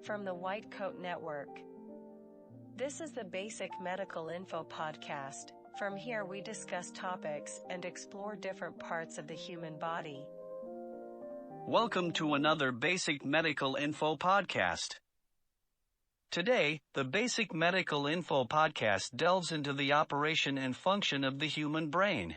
from the White Coat Network. This is the Basic Medical Info Podcast. From here we discuss topics and explore different parts of the human body. Welcome to another Basic Medical Info Podcast. Today, the Basic Medical Info Podcast delves into the operation and function of the human brain.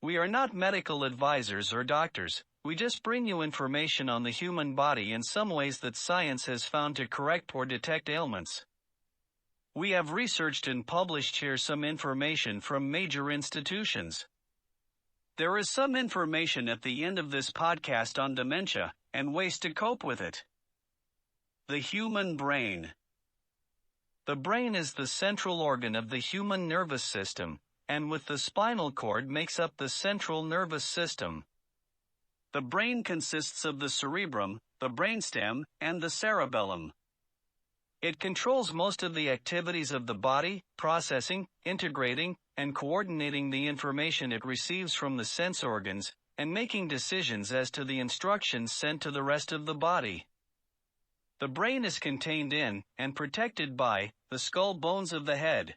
We are not medical advisors or doctors. We just bring you information on the human body and some ways that science has found to correct or detect ailments. We have researched and published here some information from major institutions. There is some information at the end of this podcast on dementia and ways to cope with it. The human brain. The brain is the central organ of the human nervous system, and with the spinal cord makes up the central nervous system. The brain consists of the cerebrum, the brainstem, and the cerebellum. It controls most of the activities of the body, processing, integrating, and coordinating the information it receives from the sense organs, and making decisions as to the instructions sent to the rest of the body. The brain is contained in, and protected by, the skull bones of the head.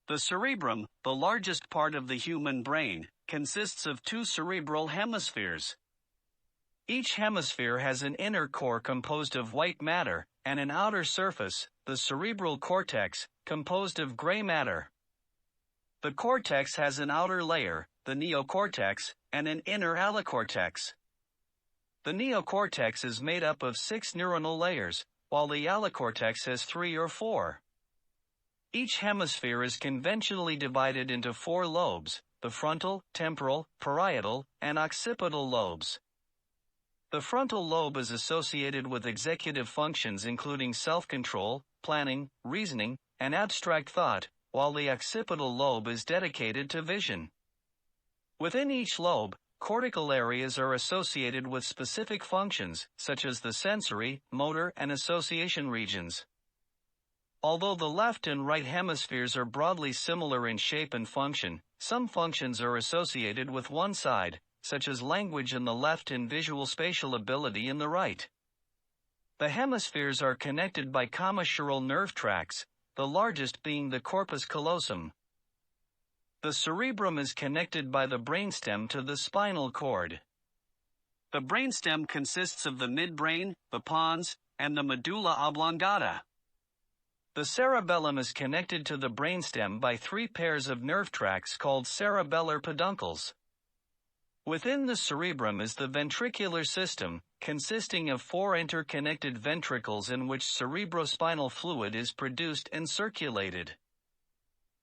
The cerebrum, the largest part of the human brain, consists of two cerebral hemispheres. Each hemisphere has an inner core composed of white matter, and an outer surface, the cerebral cortex, composed of gray matter. The cortex has an outer layer, the neocortex, and an inner allocortex. The neocortex is made up of 6 neuronal layers, while the allocortex has 3 or 4. Each hemisphere is conventionally divided into 4 lobes, the frontal, temporal, parietal, and occipital lobes. The frontal lobe is associated with executive functions including self-control, planning, reasoning, and abstract thought, while the occipital lobe is dedicated to vision. Within each lobe, cortical areas are associated with specific functions, such as the sensory, motor, and association regions. Although the left and right hemispheres are broadly similar in shape and function, some functions are associated with one side, such as language in the left and visual spatial ability in the right. The hemispheres are connected by commissural nerve tracts, the largest being the corpus callosum. The cerebrum is connected by the brainstem to the spinal cord. The brainstem consists of the midbrain, the pons, and the medulla oblongata. The cerebellum is connected to the brainstem by 3 pairs of nerve tracts called cerebellar peduncles. Within the cerebrum is the ventricular system, consisting of 4 interconnected ventricles in which cerebrospinal fluid is produced and circulated.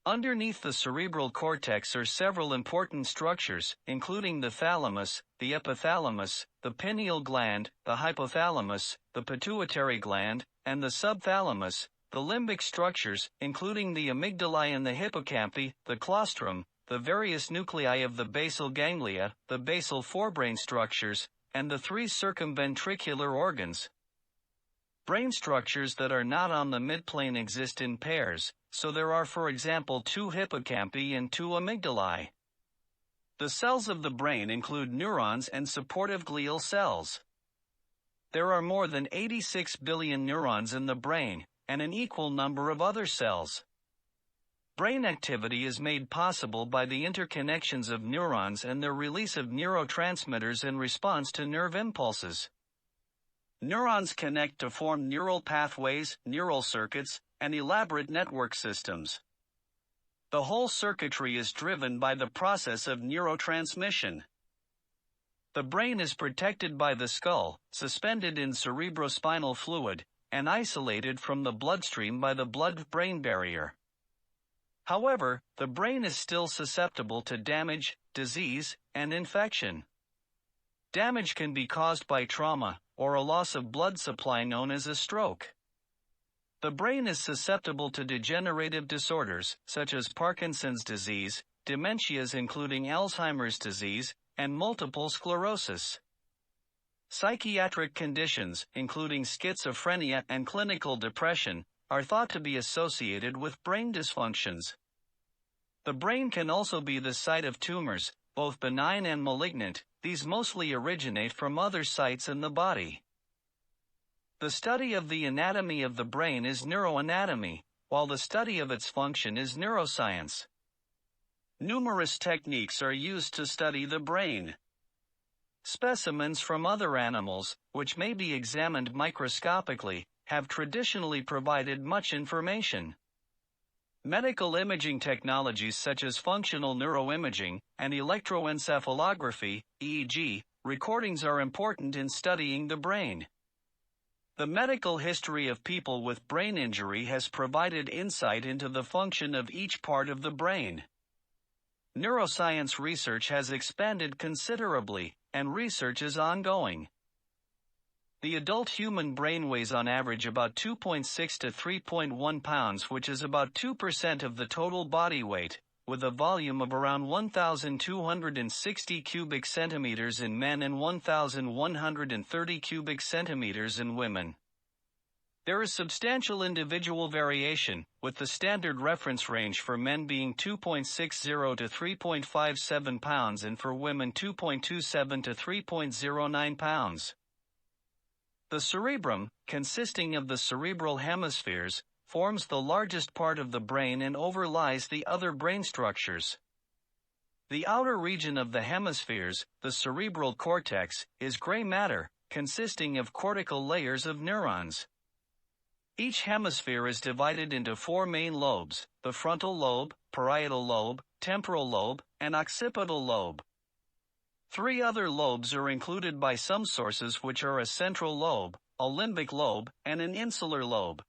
Underneath the cerebral cortex are several important structures, including the thalamus, the epithalamus, the pineal gland, the hypothalamus, the pituitary gland, and the subthalamus, the limbic structures, including the amygdala and the hippocampi, the claustrum, the various nuclei of the basal ganglia, the basal forebrain structures, and the 3 circumventricular organs. Brain structures that are not on the midplane exist in pairs, so there are for example 2 hippocampi and 2 amygdalae. The cells of the brain include neurons and supportive glial cells. There are more than 86 billion neurons in the brain, and an equal number of other cells. Brain activity is made possible by the interconnections of neurons and their release of neurotransmitters in response to nerve impulses. Neurons connect to form neural pathways, neural circuits, and elaborate network systems. The whole circuitry is driven by the process of neurotransmission. The brain is protected by the skull, suspended in cerebrospinal fluid, and isolated from the bloodstream by the blood-brain barrier. However, the brain is still susceptible to damage, disease, and infection. Damage can be caused by trauma, or a loss of blood supply known as a stroke. The brain is susceptible to degenerative disorders, such as Parkinson's disease, dementias including Alzheimer's disease, and multiple sclerosis. Psychiatric conditions, including schizophrenia and clinical depression, are thought to be associated with brain dysfunctions. The brain can also be the site of tumors, both benign and malignant. These mostly originate from other sites in the body. The study of the anatomy of the brain is neuroanatomy, while the study of its function is neuroscience. Numerous techniques are used to study the brain. Specimens from other animals, which may be examined microscopically, have traditionally provided much information. Medical imaging technologies such as functional neuroimaging and electroencephalography, EEG, recordings are important in studying the brain. The medical history of people with brain injury has provided insight into the function of each part of the brain. Neuroscience research has expanded considerably, and research is ongoing. The adult human brain weighs on average about 2.6 to 3.1 pounds, which is about 2% of the total body weight, with a volume of around 1,260 cubic centimeters in men and 1,130 cubic centimeters in women. There is substantial individual variation, with the standard reference range for men being 2.60 to 3.57 pounds and for women 2.27 to 3.09 pounds. The cerebrum, consisting of the cerebral hemispheres, forms the largest part of the brain and overlies the other brain structures. The outer region of the hemispheres, the cerebral cortex, is gray matter, consisting of cortical layers of neurons. Each hemisphere is divided into four main lobes: the frontal lobe, parietal lobe, temporal lobe, and occipital lobe. Three other lobes are included by some sources, which are a central lobe, a limbic lobe, and an insular lobe.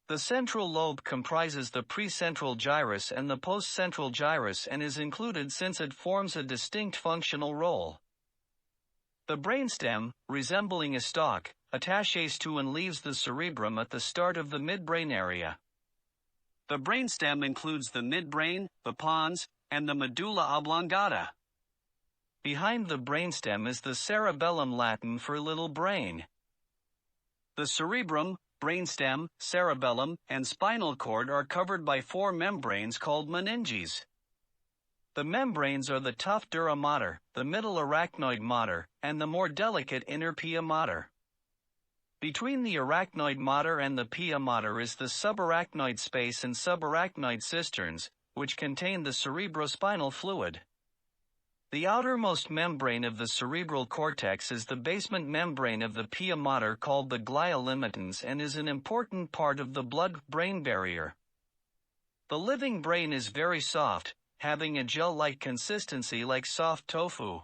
The central lobe comprises the precentral gyrus and the postcentral gyrus and is included since it forms a distinct functional role. The brainstem, resembling a stalk, attaches to and leaves the cerebrum at the start of the midbrain area. The brainstem includes the midbrain, the pons, and the medulla oblongata. Behind the brainstem is the cerebellum, Latin for little brain. The cerebrum, brainstem, cerebellum, and spinal cord are covered by four membranes called meninges. The membranes are the tough dura mater, the middle arachnoid mater, and the more delicate inner pia mater. Between the arachnoid mater and the pia mater is the subarachnoid space and subarachnoid cisterns, which contain the cerebrospinal fluid. The outermost membrane of the cerebral cortex is the basement membrane of the pia mater called the glia limitans and is an important part of the blood-brain barrier. The living brain is very soft, having a gel-like consistency like soft tofu.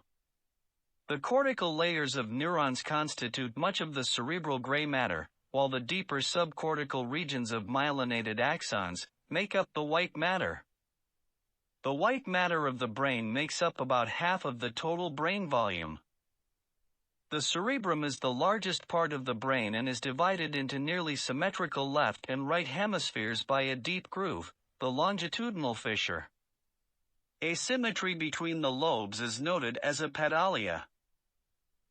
The cortical layers of neurons constitute much of the cerebral gray matter, while the deeper subcortical regions of myelinated axons make up the white matter. The white matter of the brain makes up about half of the total brain volume. The cerebrum is the largest part of the brain and is divided into nearly symmetrical left and right hemispheres by a deep groove, the longitudinal fissure. Asymmetry between the lobes is noted as a pedalia.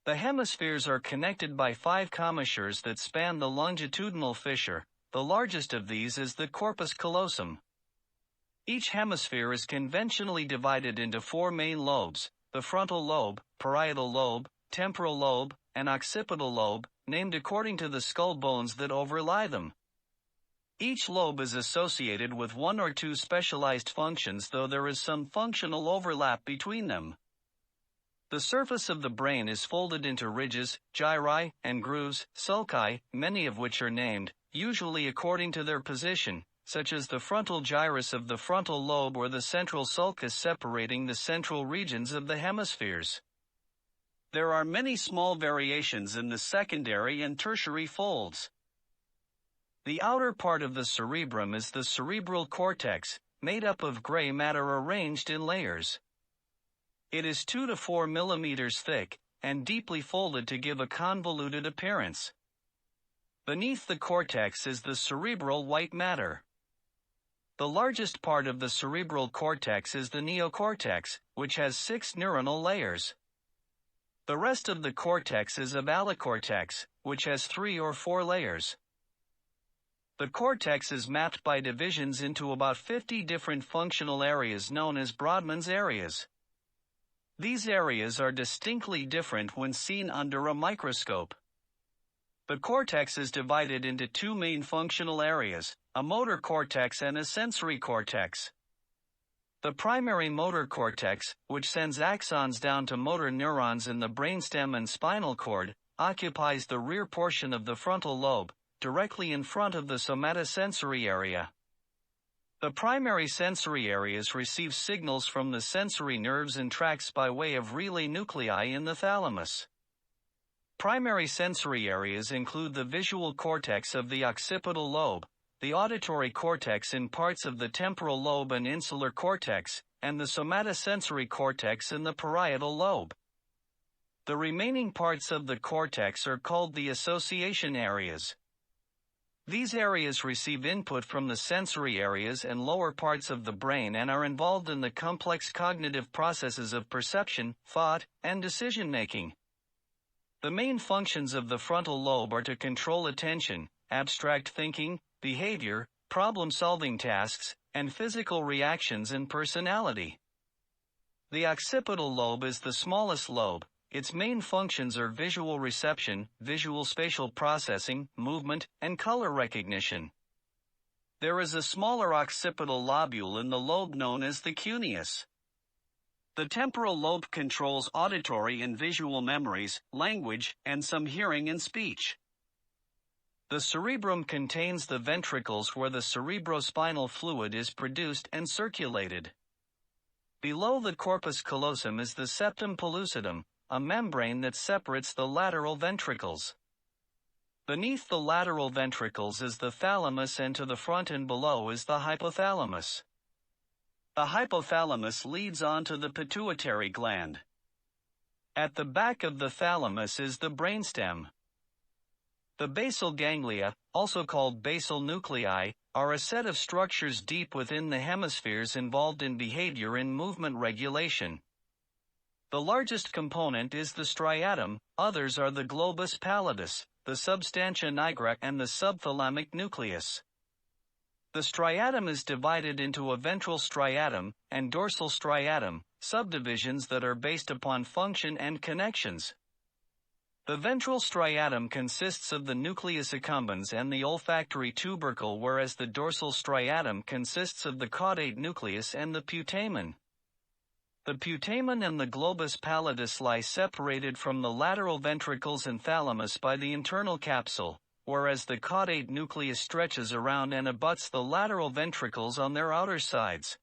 The hemispheres are connected by 5 commissures that span the longitudinal fissure. The largest of these is the corpus callosum. Each hemisphere is conventionally divided into 4 main lobes: the frontal lobe, parietal lobe, temporal lobe, and occipital lobe, named according to the skull bones that overlie them. Each lobe is associated with 1 or 2 specialized functions, though there is some functional overlap between them. The surface of the brain is folded into ridges, gyri, and grooves, sulci, many of which are named, usually according to their position, such as the frontal gyrus of the frontal lobe or the central sulcus separating the central regions of the hemispheres. There are many small variations in the secondary and tertiary folds. The outer part of the cerebrum is the cerebral cortex, made up of gray matter arranged in layers. It is 2 to 4 millimeters thick, and deeply folded to give a convoluted appearance. Beneath the cortex is the cerebral white matter. The largest part of the cerebral cortex is the neocortex, which has 6 neuronal layers. The rest of the cortex is of allocortex, which has 3 or 4 layers. The cortex is mapped by divisions into about 50 different functional areas known as Brodmann's areas. These areas are distinctly different when seen under a microscope. The cortex is divided into two main functional areas, a motor cortex and a sensory cortex. The primary motor cortex, which sends axons down to motor neurons in the brainstem and spinal cord, occupies the rear portion of the frontal lobe, directly in front of the somatosensory area. The primary sensory areas receive signals from the sensory nerves and tracts by way of relay nuclei in the thalamus. Primary sensory areas include the visual cortex of the occipital lobe, the auditory cortex in parts of the temporal lobe and insular cortex, and the somatosensory cortex in the parietal lobe. The remaining parts of the cortex are called the association areas. These areas receive input from the sensory areas and lower parts of the brain and are involved in the complex cognitive processes of perception, thought, and decision-making. The main functions of the frontal lobe are to control attention, abstract thinking, behavior, problem-solving tasks, and physical reactions and personality. The occipital lobe is the smallest lobe. Its main functions are visual reception, visual spatial processing, movement, and color recognition. There is a smaller occipital lobule in the lobe known as the cuneus. The temporal lobe controls auditory and visual memories, language, and some hearing and speech. The cerebrum contains the ventricles where the cerebrospinal fluid is produced and circulated. Below the corpus callosum is the septum pellucidum, a membrane that separates the lateral ventricles. Beneath the lateral ventricles is the thalamus, and to the front and below is the hypothalamus. The hypothalamus leads on to the pituitary gland. At the back of the thalamus is the brainstem. The basal ganglia, also called basal nuclei, are a set of structures deep within the hemispheres involved in behavior and movement regulation. The largest component is the striatum, others are the globus pallidus, the substantia nigra, and the subthalamic nucleus. The striatum is divided into a ventral striatum and dorsal striatum, subdivisions that are based upon function and connections. The ventral striatum consists of the nucleus accumbens and the olfactory tubercle, whereas the dorsal striatum consists of the caudate nucleus and the putamen. The putamen and the globus pallidus lie separated from the lateral ventricles and thalamus by the internal capsule, whereas the caudate nucleus stretches around and abuts the lateral ventricles on their outer sides.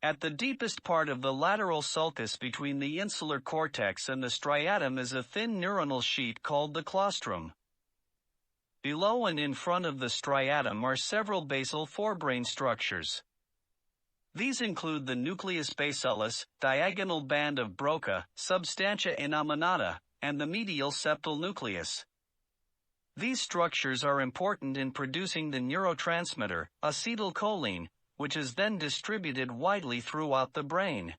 At the deepest part of the lateral sulcus between the insular cortex and the striatum is a thin neuronal sheet called the claustrum. Below and in front of the striatum are several basal forebrain structures. These include the nucleus basalis, diagonal band of Broca, substantia innominata, and the medial septal nucleus. These structures are important in producing the neurotransmitter, acetylcholine, which is then distributed widely throughout the brain.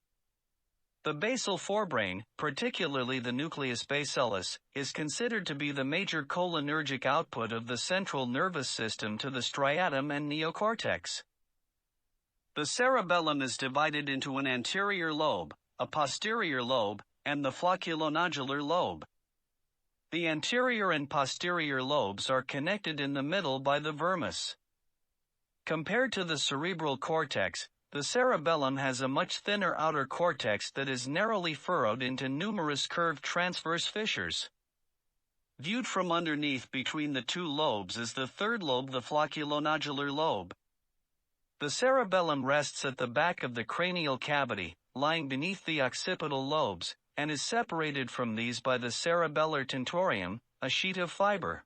The basal forebrain, particularly the nucleus basalis, is considered to be the major cholinergic output of the central nervous system to the striatum and neocortex. The cerebellum is divided into an anterior lobe, a posterior lobe, and the flocculonodular lobe. The anterior and posterior lobes are connected in the middle by the vermis. Compared to the cerebral cortex, the cerebellum has a much thinner outer cortex that is narrowly furrowed into numerous curved transverse fissures. Viewed from underneath between the two lobes is the third lobe, the flocculonodular lobe. The cerebellum rests at the back of the cranial cavity, lying beneath the occipital lobes, and is separated from these by the cerebellar tentorium, a sheet of fiber.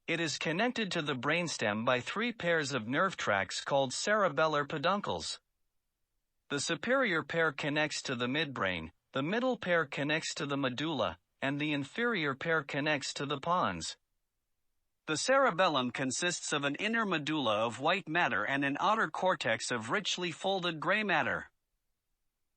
It is connected to the brainstem by three pairs of nerve tracts called cerebellar peduncles. The superior pair connects to the midbrain, the middle pair connects to the medulla, and the inferior pair connects to the pons. The cerebellum consists of an inner medulla of white matter and an outer cortex of richly folded gray matter.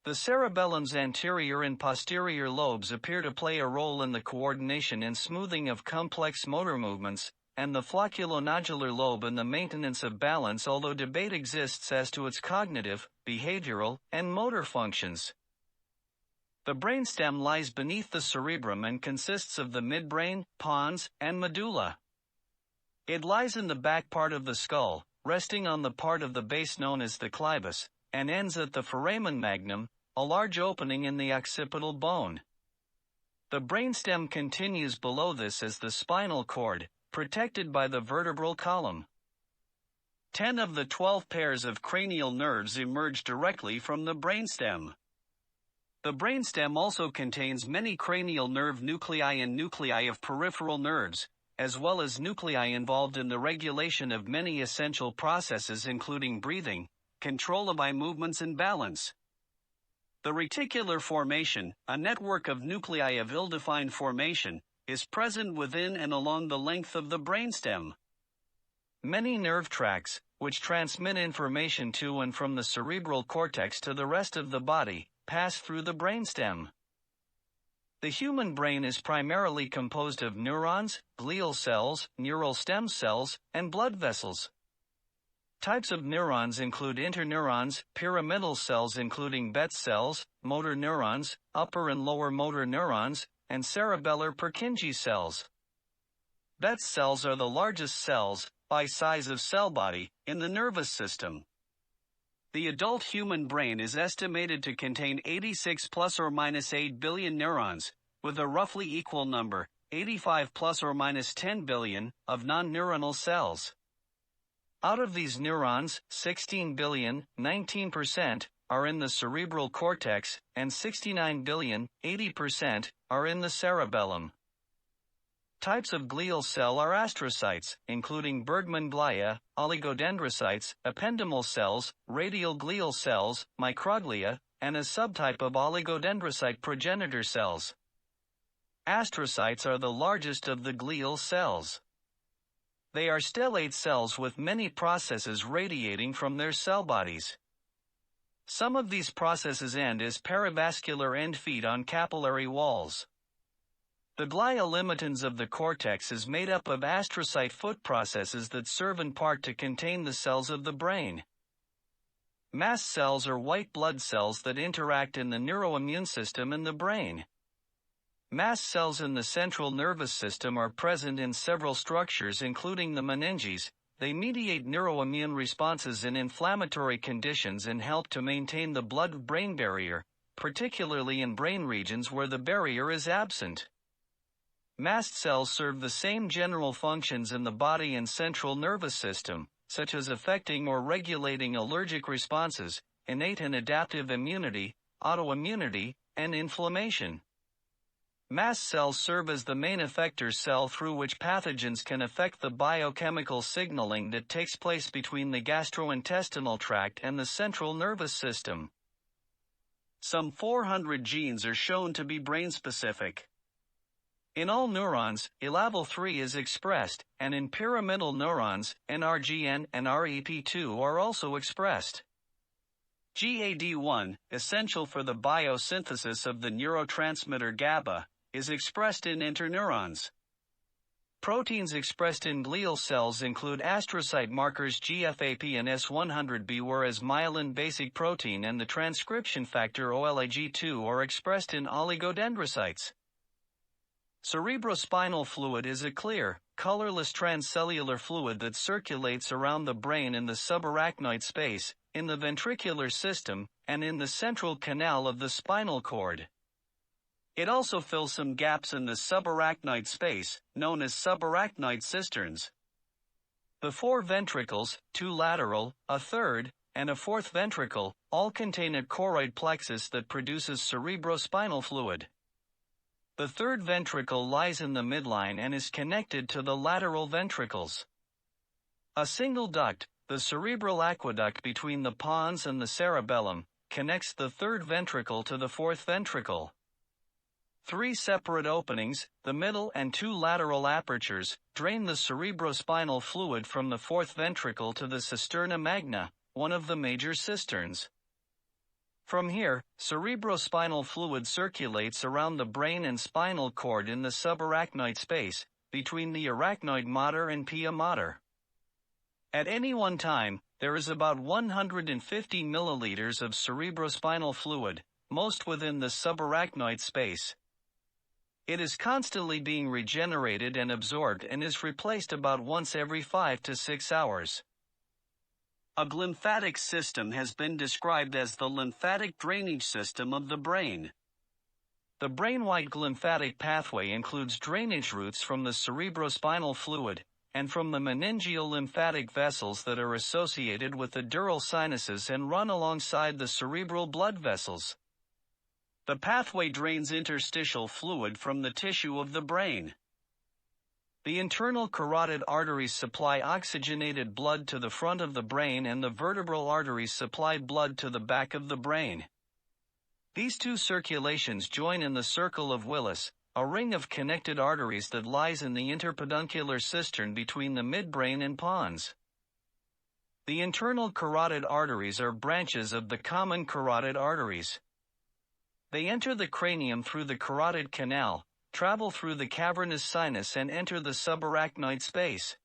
The cerebellum's anterior and posterior lobes appear to play a role in the coordination and smoothing of complex motor movements, and the flocculonodular lobe in the maintenance of balance, although debate exists as to its cognitive, behavioral, and motor functions. The brainstem lies beneath the cerebrum and consists of the midbrain, pons, and medulla. It lies in the back part of the skull, resting on the part of the base known as the clivus, and ends at the foramen magnum, a large opening in the occipital bone. The brainstem continues below this as the spinal cord, protected by the vertebral column. 10 of the 12 pairs of cranial nerves emerge directly from the brainstem. The brainstem also contains many cranial nerve nuclei and nuclei of peripheral nerves, as well as nuclei involved in the regulation of many essential processes including breathing, control of eye movements and balance. The reticular formation, a network of nuclei of ill-defined formation, is present within and along the length of the brainstem. Many nerve tracts, which transmit information to and from the cerebral cortex to the rest of the body, pass through the brainstem. The human brain is primarily composed of neurons, glial cells, neural stem cells, and blood vessels. Types of neurons include interneurons, pyramidal cells including Betz cells, motor neurons, upper and lower motor neurons, and cerebellar Purkinje cells. Betz cells are the largest cells, by size of cell body, in the nervous system. The adult human brain is estimated to contain 86 plus or minus 8 billion neurons, with a roughly equal number, 85 plus or minus 10 billion, of non-neuronal cells. Out of these neurons, 16 billion, 19%, are in the cerebral cortex, and 69 billion, 80%, are in the cerebellum. Types of glial cell are astrocytes, including Bergmann glia, oligodendrocytes, ependymal cells, radial glial cells, microglia, and a subtype of oligodendrocyte progenitor cells. Astrocytes are the largest of the glial cells. They are stellate cells with many processes radiating from their cell bodies. Some of these processes end as perivascular end feet on capillary walls. The glia limitans of the cortex is made up of astrocyte foot processes that serve in part to contain the cells of the brain. Mast cells are white blood cells that interact in the neuroimmune system in the brain. Mast cells in the central nervous system are present in several structures including the meninges. They mediate neuroimmune responses in inflammatory conditions and help to maintain the blood-brain barrier, particularly in brain regions where the barrier is absent. Mast cells serve the same general functions in the body and central nervous system, such as affecting or regulating allergic responses, innate and adaptive immunity, autoimmunity, and inflammation. Mast cells serve as the main effector cell through which pathogens can affect the biochemical signaling that takes place between the gastrointestinal tract and the central nervous system. Some 400 genes are shown to be brain-specific. In all neurons, ELAVL3 is expressed, and in pyramidal neurons, NRGN and REP2 are also expressed. GAD1, essential for the biosynthesis of the neurotransmitter GABA, is expressed in interneurons. Proteins expressed in glial cells include astrocyte markers GFAP and S100B, whereas myelin basic protein and the transcription factor OLAG2 are expressed in oligodendrocytes. Cerebrospinal fluid is a clear, colorless transcellular fluid that circulates around the brain in the subarachnoid space, in the ventricular system, and in the central canal of the spinal cord. It also fills some gaps in the subarachnoid space, known as subarachnoid cisterns. The 4 ventricles, 2 lateral, a third, and a fourth ventricle, all contain a choroid plexus that produces cerebrospinal fluid. The third ventricle lies in the midline and is connected to the lateral ventricles. A single duct, the cerebral aqueduct between the pons and the cerebellum, connects the third ventricle to the fourth ventricle. 3 separate openings, the middle and 2 lateral apertures, drain the cerebrospinal fluid from the fourth ventricle to the cisterna magna, one of the major cisterns. From here, cerebrospinal fluid circulates around the brain and spinal cord in the subarachnoid space, between the arachnoid mater and pia mater. At any one time, there is about 150 milliliters of cerebrospinal fluid, most within the subarachnoid space. It is constantly being regenerated and absorbed and is replaced about once every 5 to 6 hours. A glymphatic system has been described as the lymphatic drainage system of the brain. The brain-wide glymphatic pathway includes drainage routes from the cerebrospinal fluid and from the meningeal lymphatic vessels that are associated with the dural sinuses and run alongside the cerebral blood vessels. The pathway drains interstitial fluid from the tissue of the brain. The internal carotid arteries supply oxygenated blood to the front of the brain, and the vertebral arteries supply blood to the back of the brain. These two circulations join in the circle of Willis, a ring of connected arteries that lies in the interpeduncular cistern between the midbrain and pons. The internal carotid arteries are branches of the common carotid arteries. They enter the cranium through the carotid canal, travel through the cavernous sinus and enter the subarachnoid space.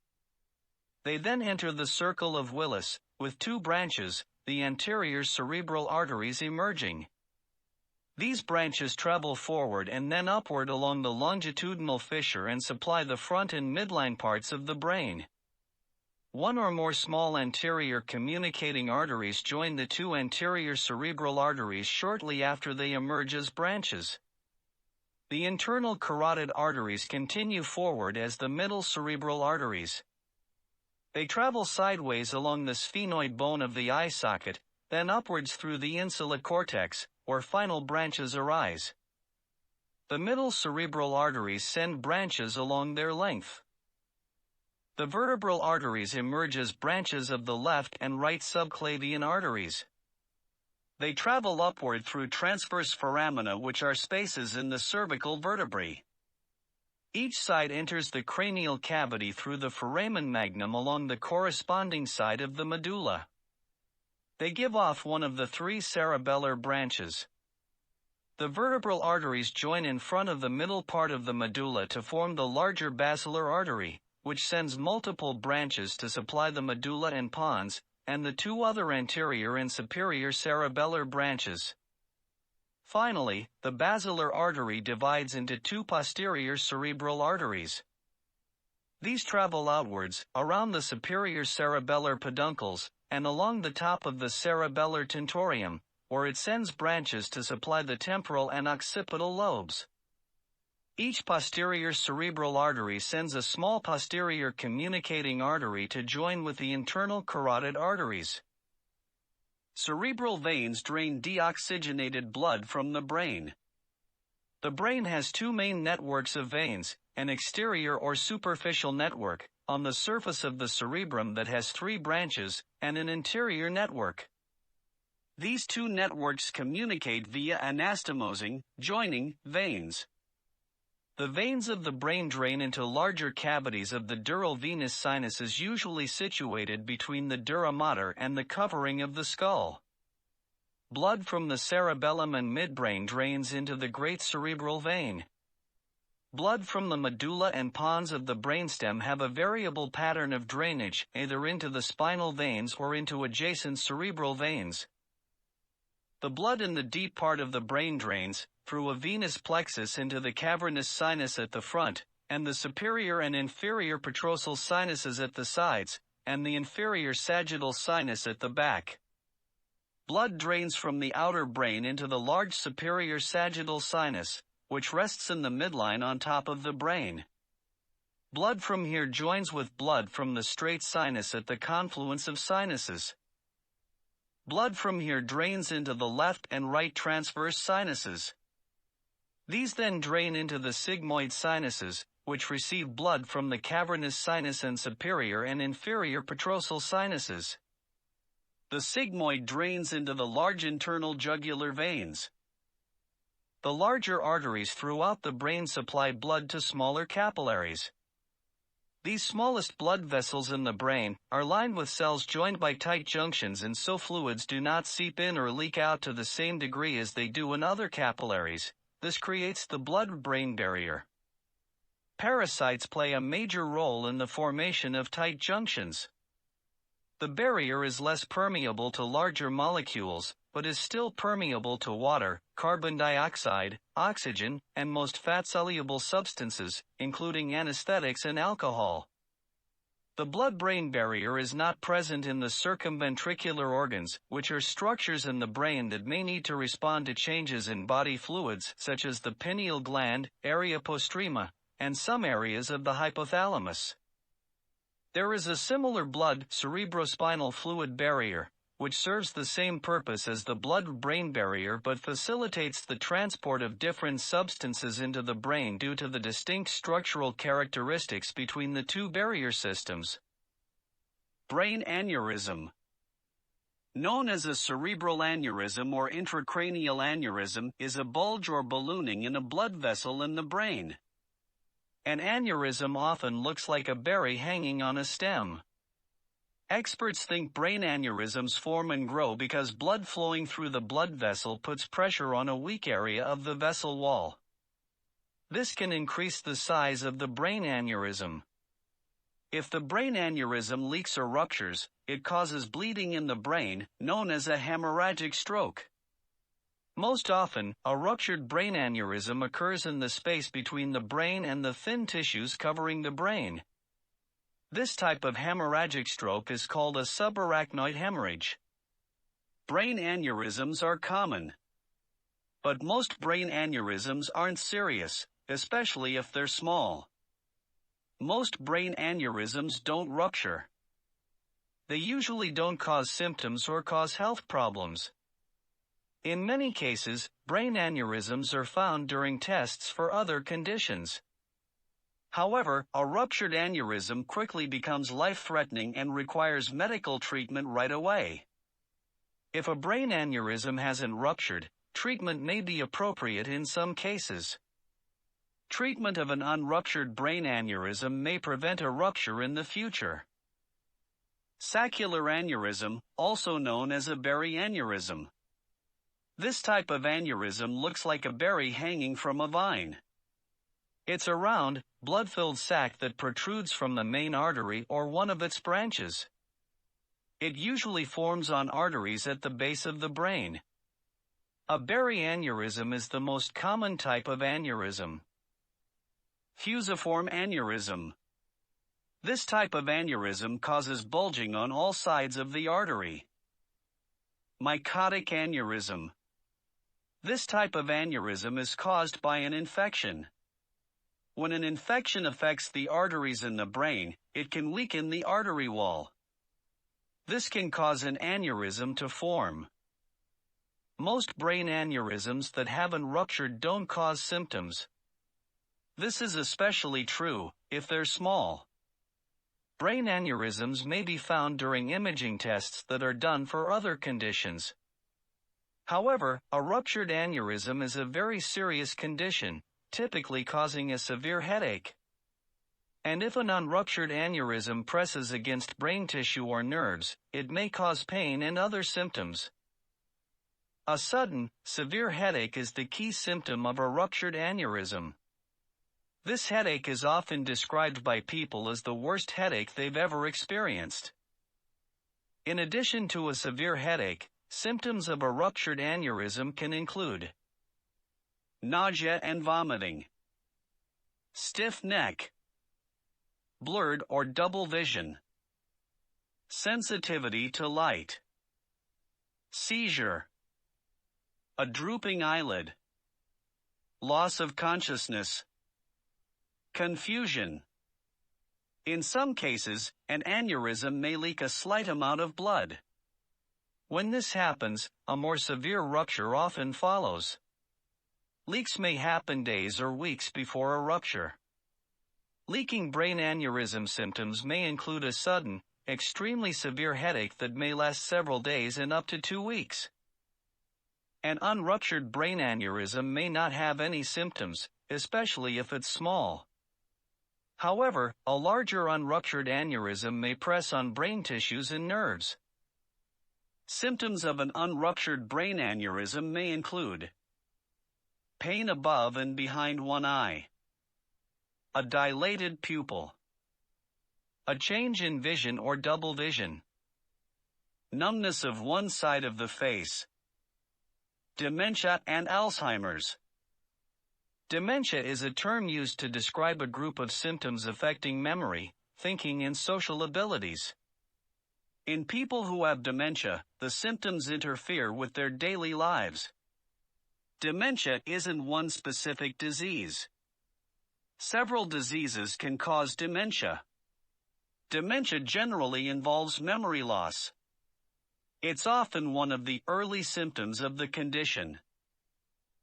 They then enter the circle of Willis, with two branches, the anterior cerebral arteries emerging. These branches travel forward and then upward along the longitudinal fissure and supply the front and midline parts of the brain. One or more small anterior communicating arteries join the two anterior cerebral arteries shortly after they emerge as branches. The internal carotid arteries continue forward as the middle cerebral arteries. They travel sideways along the sphenoid bone of the eye socket, then upwards through the insula cortex, where final branches arise. The middle cerebral arteries send branches along their length. The vertebral arteries emerge as branches of the left and right subclavian arteries. They travel upward through transverse foramina, which are spaces in the cervical vertebrae. Each side enters the cranial cavity through the foramen magnum along the corresponding side of the medulla. They give off one of the three cerebellar branches. The vertebral arteries join in front of the middle part of the medulla to form the larger basilar artery, which sends multiple branches to supply the medulla and pons, and the two other anterior and superior cerebellar branches. Finally, the basilar artery divides into two posterior cerebral arteries. These travel outwards, around the superior cerebellar peduncles, and along the top of the cerebellar tentorium, where it sends branches to supply the temporal and occipital lobes. Each posterior cerebral artery sends a small posterior communicating artery to join with the internal carotid arteries. Cerebral veins drain deoxygenated blood from the brain. The brain has two main networks of veins, an exterior or superficial network, on the surface of the cerebrum that has three branches, and an interior network. These two networks communicate via anastomosing, joining, veins. The veins of the brain drain into larger cavities of the dural venous sinuses, usually situated between the dura mater and the covering of the skull. Blood from the cerebellum and midbrain drains into the great cerebral vein. Blood from the medulla and pons of the brainstem have a variable pattern of drainage, either into the spinal veins or into adjacent cerebral veins. The blood in the deep part of the brain drains, through a venous plexus, into the cavernous sinus at the front, and the superior and inferior petrosal sinuses at the sides, and the inferior sagittal sinus at the back. Blood drains from the outer brain into the large superior sagittal sinus, which rests in the midline on top of the brain. Blood from here joins with blood from the straight sinus at the confluence of sinuses. Blood from here drains into the left and right transverse sinuses. These then drain into the sigmoid sinuses, which receive blood from the cavernous sinus and superior and inferior petrosal sinuses. The sigmoid drains into the large internal jugular veins. The larger arteries throughout the brain supply blood to smaller capillaries. These smallest blood vessels in the brain are lined with cells joined by tight junctions, and so fluids do not seep in or leak out to the same degree as they do in other capillaries. This creates the blood-brain barrier. Parasites play a major role in the formation of tight junctions. The barrier is less permeable to larger molecules, but is still permeable to water, carbon dioxide, oxygen, and most fat-soluble substances, including anesthetics and alcohol. The blood-brain barrier is not present in the circumventricular organs, which are structures in the brain that may need to respond to changes in body fluids such as the pineal gland, area postrema, and some areas of the hypothalamus. There is a similar blood cerebrospinal fluid barrier, which serves the same purpose as the blood-brain barrier but facilitates the transport of different substances into the brain due to the distinct structural characteristics between the two barrier systems. Brain aneurysm. Known as a cerebral aneurysm or intracranial aneurysm, is a bulge or ballooning in a blood vessel in the brain. An aneurysm often looks like a berry hanging on a stem. Experts think brain aneurysms form and grow because blood flowing through the blood vessel puts pressure on a weak area of the vessel wall. This can increase the size of the brain aneurysm. If the brain aneurysm leaks or ruptures, it causes bleeding in the brain, known as a hemorrhagic stroke. Most often, a ruptured brain aneurysm occurs in the space between the brain and the thin tissues covering the brain. This type of hemorrhagic stroke is called a subarachnoid hemorrhage. Brain aneurysms are common. But most brain aneurysms aren't serious, especially if they're small. Most brain aneurysms don't rupture. They usually don't cause symptoms or cause health problems. In many cases, brain aneurysms are found during tests for other conditions. However, a ruptured aneurysm quickly becomes life-threatening and requires medical treatment right away. If a brain aneurysm hasn't ruptured, treatment may be appropriate in some cases. Treatment of an unruptured brain aneurysm may prevent a rupture in the future. Saccular aneurysm, also known as a berry aneurysm. This type of aneurysm looks like a berry hanging from a vine. It's a round, blood-filled sac that protrudes from the main artery or one of its branches. It usually forms on arteries at the base of the brain. A berry aneurysm is the most common type of aneurysm. Fusiform aneurysm. This type of aneurysm causes bulging on all sides of the artery. Mycotic aneurysm. This type of aneurysm is caused by an infection. When an infection affects the arteries in the brain, it can weaken the artery wall. This can cause an aneurysm to form. Most brain aneurysms that haven't ruptured don't cause symptoms. This is especially true if they're small. Brain aneurysms may be found during imaging tests that are done for other conditions. However, a ruptured aneurysm is a very serious condition, typically causing a severe headache. And if an unruptured aneurysm presses against brain tissue or nerves, it may cause pain and other symptoms. A sudden, severe headache is the key symptom of a ruptured aneurysm. This headache is often described by people as the worst headache they've ever experienced. In addition to a severe headache, symptoms of a ruptured aneurysm can include nausea and vomiting, stiff neck, blurred or double vision, sensitivity to light, seizure, a drooping eyelid, loss of consciousness, confusion. In some cases, an aneurysm may leak a slight amount of blood. When this happens, a more severe rupture often follows. Leaks may happen days or weeks before a rupture. Leaking brain aneurysm symptoms may include a sudden, extremely severe headache that may last several days and up to 2 weeks. An unruptured brain aneurysm may not have any symptoms, especially if it's small. However, a larger unruptured aneurysm may press on brain tissues and nerves. Symptoms of an unruptured brain aneurysm may include pain above and behind one eye, a dilated pupil, a change in vision or double vision, numbness of one side of the face, Dementia and Alzheimer's. Dementia is a term used to describe a group of symptoms affecting memory, thinking, and social abilities. In people who have dementia, the symptoms interfere with their daily lives. Dementia isn't one specific disease. Several diseases can cause dementia. Dementia generally involves memory loss. It's often one of the early symptoms of the condition.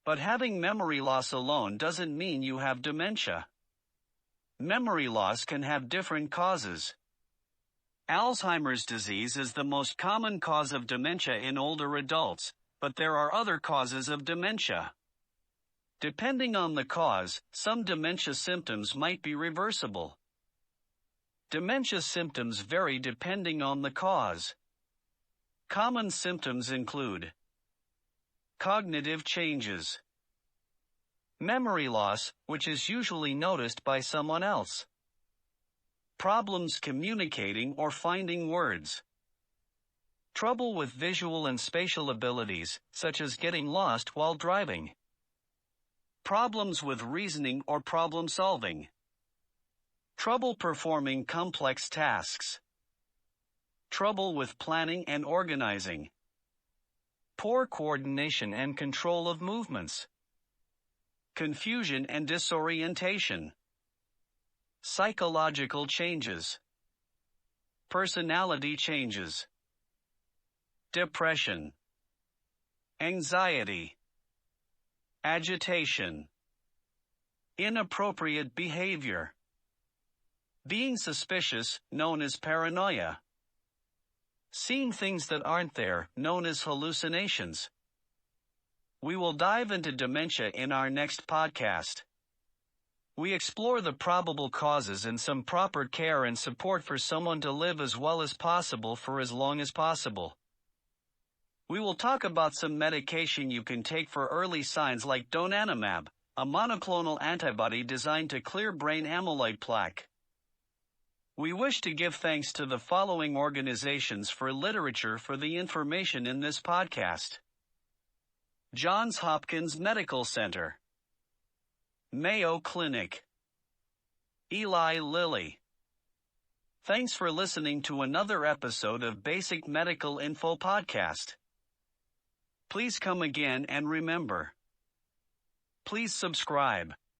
But having memory loss alone doesn't mean you have dementia. Memory loss can have different causes. Alzheimer's disease is the most common cause of dementia in older adults, but there are other causes of dementia. Depending on the cause, some dementia symptoms might be reversible. Dementia symptoms vary depending on the cause. Common symptoms include cognitive changes, memory loss, which is usually noticed by someone else, problems communicating or finding words, trouble with visual and spatial abilities, such as getting lost while driving, problems with reasoning or problem solving, trouble performing complex tasks, trouble with planning and organizing, poor coordination and control of movements, confusion and disorientation, psychological changes, personality changes, depression, anxiety, agitation, inappropriate behavior, being suspicious, known as paranoia, seeing things that aren't there, known as hallucinations. We will dive into dementia in our next podcast. We explore the probable causes and some proper care and support for someone to live as well as possible for as long as possible. We will talk about some medication you can take for early signs like donanemab, a monoclonal antibody designed to clear brain amyloid plaque. We wish to give thanks to the following organizations for literature for the information in this podcast: Johns Hopkins Medical Center, Mayo Clinic, Eli Lilly. Thanks for listening to another episode of Basic Medical Info Podcast. Please come again and remember, please subscribe.